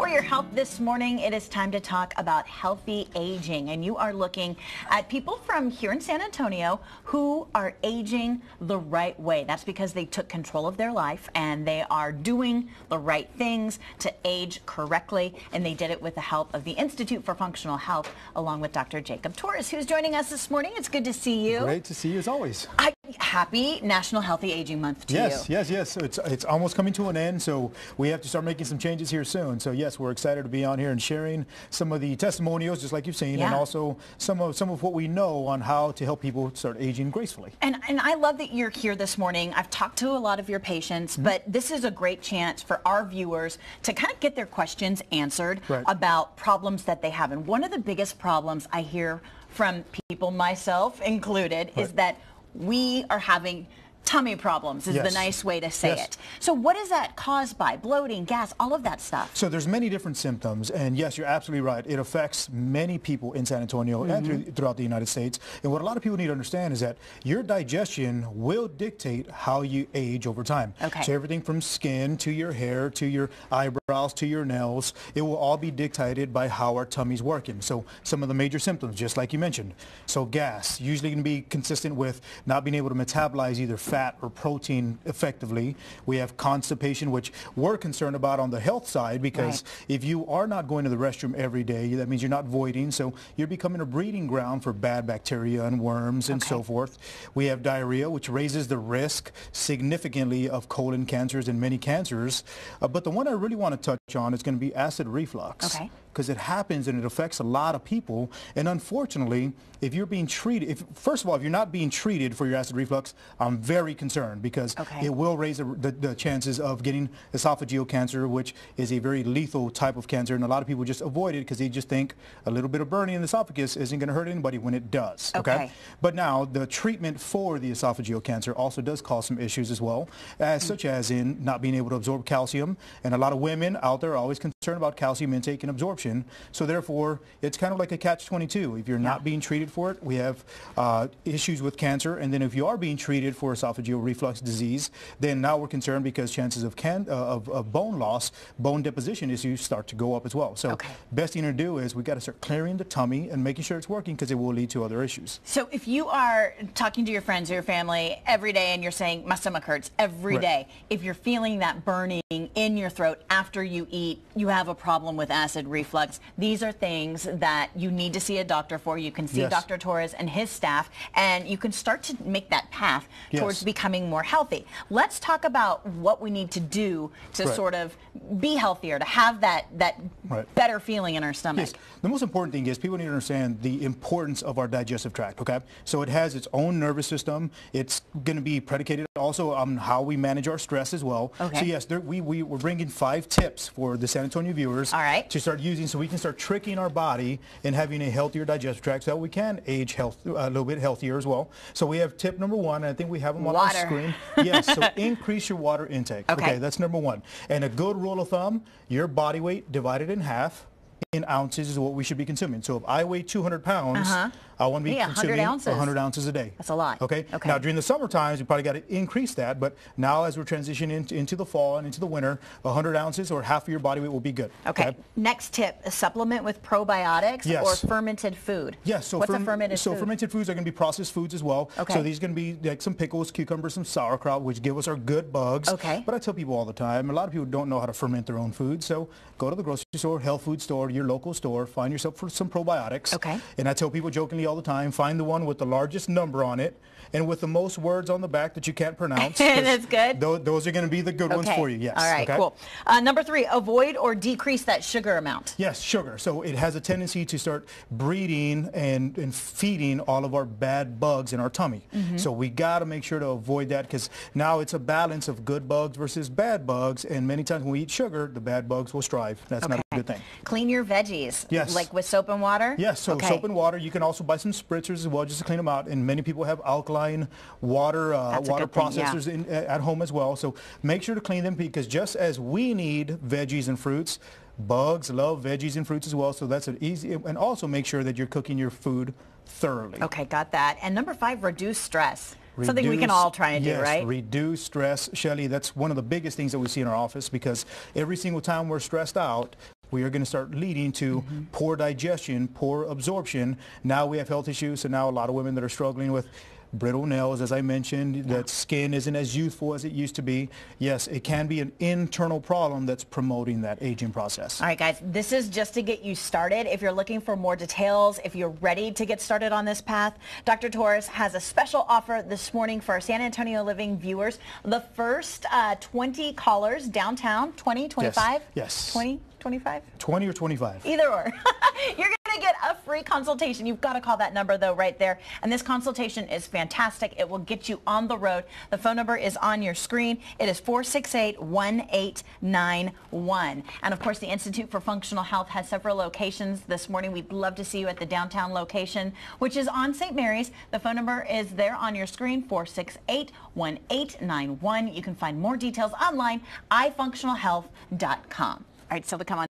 For your health this morning, it is time to talk about healthy aging. And you are looking at people from here in San Antonio who are aging the right way. That's because they took control of their life and they are doing the right things to age correctly. And they did it with the help of the Institute for Functional Health, along with Dr. Jacob Torres, who's joining us this morning. It's good to see you. Great to see you as always. Happy National Healthy Aging Month to you. Yes. So it's almost coming to an end, so we have to start making some changes here soon. So yes, we're excited to be on here and sharing some of the testimonials, just like you've seen, and also some of what we know on how to help people start aging gracefully. And I love that you're here this morning. I've talked to a lot of your patients, but this is a great chance for our viewers to kind of get their questions answered about problems that they have. And one of the biggest problems I hear from people, myself included, is that we are having tummy problems is the nice way to say it. So what is that caused by? Bloating, gas, all of that stuff? So there's many different symptoms, and yes, you're absolutely right. It affects many people in San Antonio and throughout the United States. And what a lot of people need to understand is that your digestion will dictate how you age over time. So everything from skin to your hair to your eyebrows to your nails, it will all be dictated by how our tummy's working. So some of the major symptoms, just like you mentioned. So gas, usually going to be consistent with not being able to metabolize either fat or protein effectively. We have constipation, which we're concerned about on the health side, because if you are not going to the restroom every day, that means you're not voiding, so you're becoming a breeding ground for bad bacteria and worms and so forth. We have diarrhea, which raises the risk significantly of colon cancers and many cancers. But the one I really want to touch on is going to be acid reflux. Because it happens and it affects a lot of people. And unfortunately, if you're being treated, first of all, if you're not being treated for your acid reflux, I'm very concerned, because it will raise the chances of getting esophageal cancer, which is a very lethal type of cancer. And a lot of people just avoid it because they just think a little bit of burning in the esophagus isn't going to hurt anybody, when it does. But now the treatment for the esophageal cancer also does cause some issues as well, such as in not being able to absorb calcium. And a lot of women out there are always concerned about calcium intake and absorption. So therefore, it's kind of like a catch-22. If you're not being treated for it, we have issues with cancer. And then if you are being treated for esophageal reflux disease, then now we're concerned because chances of bone loss, bone deposition issues start to go up as well. So best thing to do is we got to start clearing the tummy and making sure it's working, because it will lead to other issues. So if you are talking to your friends or your family every day and you're saying, my stomach hurts every day, if you're feeling that burning in your throat after you eat, you have a problem with acid reflux. These are things that you need to see a doctor for. You can see Dr. Torres and his staff, and you can start to make that path towards becoming more healthy. Let's talk about what we need to do to sort of be healthier, to have that better feeling in our stomach. The most important thing is people need to understand the importance of our digestive tract, So it has its own nervous system. It's going to be predicated also on how we manage our stress as well. So yes, we're bringing 5 tips for the San Antonio viewers to start using, so we can start tricking our body and having a healthier digestive tract, so that we can age a little bit healthier as well. So we have tip number 1, and I think we have them on our screen. So increase your water intake. That's number 1. And a good rule of thumb, your body weight divided in half in ounces is what we should be consuming. So if I weigh 200 pounds, I want to be consuming 100 ounces a day. That's a lot. Now during the summer times, we probably got to increase that, but now as we're transitioning into the fall and into the winter, 100 ounces or half of your body weight will be good. Next tip, a supplement with probiotics or fermented food. So what's a fermented food? So fermented foods are going to be processed foods as well. So these are going to be like some pickles, cucumbers, some sauerkraut, which give us our good bugs. But I tell people all the time, a lot of people don't know how to ferment their own food. So go to the grocery store, health food store, your local store, find yourself for some probiotics. And I tell people jokingly all the time, find the one with the largest number on it and with the most words on the back that you can't pronounce. That's good. Those are going to be the good ones for you, yes. All right, cool. Number 3, avoid or decrease that sugar amount. Yes, sugar. So it has a tendency to start breeding and feeding all of our bad bugs in our tummy. So we got to make sure to avoid that, because now it's a balance of good bugs versus bad bugs, and many times when we eat sugar, the bad bugs will strive. That's not a good thing. Clean your veggies. Like with soap and water? Yes, so soap and water. You can also buy some spritzers as well, just to clean them out. And many people have alkaline water processors at home as well. So make sure to clean them, because just as we need veggies and fruits, bugs love veggies and fruits as well. So that's an easy, and also make sure that you're cooking your food thoroughly. Got that. And number 5, reduce stress. Something we can all try and do, right? Reduce stress. Shelly, that's one of the biggest things that we see in our office, because every single time we're stressed out, we are going to start leading to poor digestion, poor absorption. Now we have health issues, so now a lot of women that are struggling with brittle nails, as I mentioned, that skin isn't as youthful as it used to be. Yes, it can be an internal problem that's promoting that aging process. All right, guys, this is just to get you started. If you're looking for more details, if you're ready to get started on this path, Dr. Torres has a special offer this morning for our San Antonio Living viewers. The first 20 callers downtown, 20, 25? Yes. 20, 25? 20 or 25. Either or. You're going to get a free consultation. You've got to call that number, though, right there. And this consultation is fantastic. It will get you on the road. The phone number is on your screen. It is 468-1891. And, of course, the Institute for Functional Health has several locations this morning. We'd love to see you at the downtown location, which is on St. Mary's. The phone number is there on your screen, 468-1891. You can find more details online, ifunctionalhealth.com. All right, so come on.